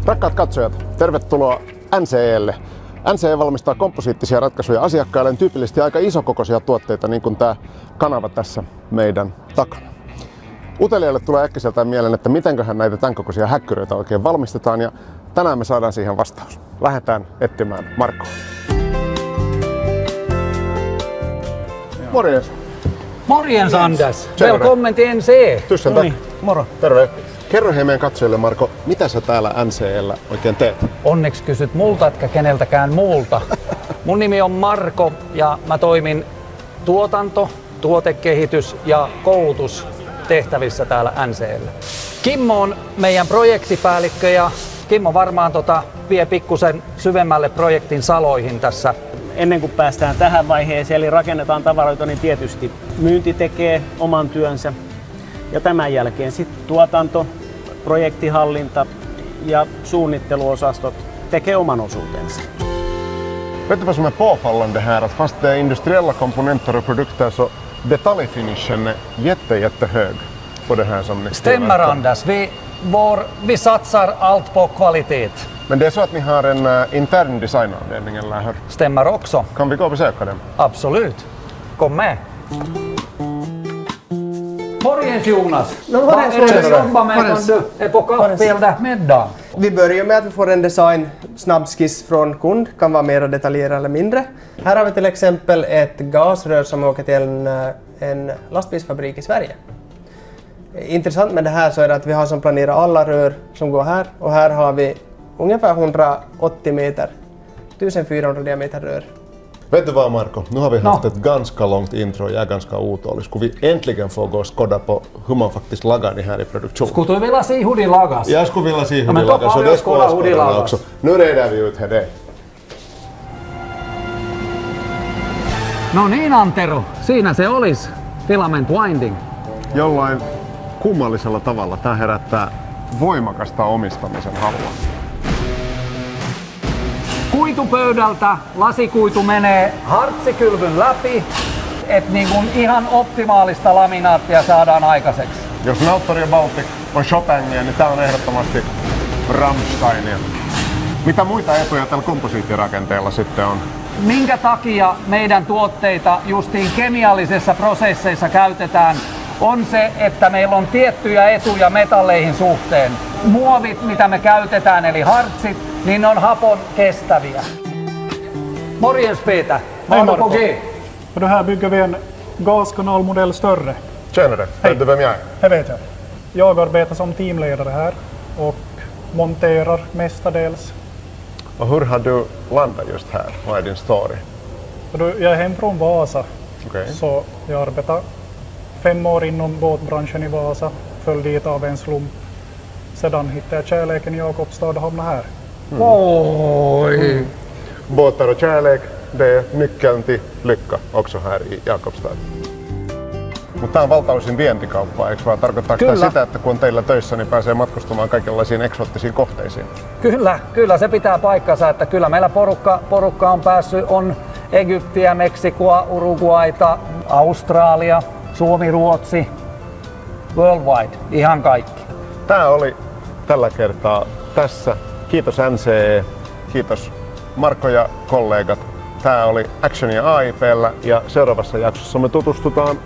Rakkaat katsojat, tervetuloa NCE:lle. NCE valmistaa komposiittisia ratkaisuja asiakkaille, tyypillisesti aika isokokoisia tuotteita, niin kuin tämä kanava tässä meidän takana. Uteliaille tulee äkkiseltään mieleen, että mitenköhän näitä tämän kokoisia häkkyröitä oikein valmistetaan, ja tänään me saadaan siihen vastaus. Lähdetään etsimään Markkoa. Morjens! Morjens Anders! Välkommen till NCE! Tusen tack! Moro! Terve! Kerro meidän katsojille, Marko, mitä sä täällä NCE:llä oikein teet? Onneksi kysyt multa, etkä keneltäkään muulta. Mun nimi on Marko ja mä toimin tuotanto, tuotekehitys ja koulutustehtävissä täällä NCE:llä. Kimmo on meidän projektipäällikkö ja Kimmo varmaan vie pikkusen syvemmälle projektin saloihin tässä. Ennen kuin päästään tähän vaiheeseen, eli rakennetaan tavaroita, niin tietysti myynti tekee oman työnsä. Ja tämän jälkeen sitten tuotanto, projektihallinta ja suunnitteluosastot tekee oman osuutensa. Vet du vad som är påfallande här? Att fast det är industriella komponenter och produkter så detaljfinishen är jättehög på det här som ni Stämmer Anders, vi satsar allt på kvalitet. Men det är så att ni har en intern designavdelning, eller hur? Stämmer också. Kan vi gå och besöka den? Absolut. Kom med. Morjens Jonas! Vad är det du jobbar med när du är på kaffe eller middag? Vi börjar med att vi får en design snabbskiss från kund, kan vara mer detaljerad eller mindre. Här har vi till exempel ett gasrör som åker till en lastbilsfabrik i Sverige. Intressant med det här så är det att vi har som planerat alla rör som går här, och här har vi ungefär 180 meter, 1400 diameter rör. Vet du vad, Marko? Nu har vi haft ett ganska långt intro och jag är ganska otålig. Skulle vi äntligen få gå och skåda på hur man faktiskt lagar det här i produktion? Skulle du vilja se hur de lagas? Jag skulle vilja se hur de lagas, och det skulle jag också. Nu reder vi ut här det. No niin Antero, siinä se olisi. Filament winding. Jollain kummallisella tavalla tämä herättää voimakasta omistamisen halua. Kuitupöydältä lasikuitu menee hartsikylvyn läpi, että niin kuin ihan optimaalista laminaattia saadaan aikaiseksi. Jos Nautor ja Baltic on Chopinia, niin tää on ehdottomasti Rammsteinia. Mitä muita etuja tällä komposiittirakenteella sitten on? Minkä takia meidän tuotteita justiin kemiallisissa prosesseissa käytetään, on se, että meillä on tiettyjä etuja metalleihin suhteen. Muovit, mitä me käytetään, eli hartsit, niin on hapon kestäviä. Morjens Peter, vad har du på G? För det här bygger vi en gaskanalmodell större. Tjenare, vet du vem jag är? Det vet jag. Jag arbetar som teamledare här och monterar mestadels. Och hur har du landat just här? Vad är din story? Jag är hem från Vasa, Okay. så jag arbetar 5 år inom båtbranschen i Vasa, föll dit av en slump. Sedan hittade jag kärleken i Jakobstad och hamnade här. Oj! Båtar och kärlek, det är nyckeln till lycka också här i Jakobstad. Mutta tämä on valtaosin vientikauppaa, eikö vaan? Tarkoittaako tämä sitä, että kun on teillä töissä, niin pääsee matkustamaan kaikenlaisiin eksoottisiin kohteisiin? Kyllä se pitää paikkansa, että kyllä meillä porukka on päässyt, on Egyptiä, Meksikoa, Uruguaita, Australia, Suomi, Ruotsi, worldwide, ihan kaikki. Tämä oli tällä kertaa tässä. Kiitos NCE, kiitos Marko ja kollegat. Tämä oli Actionia AIP:llä ja seuraavassa jaksossa me tutustutaan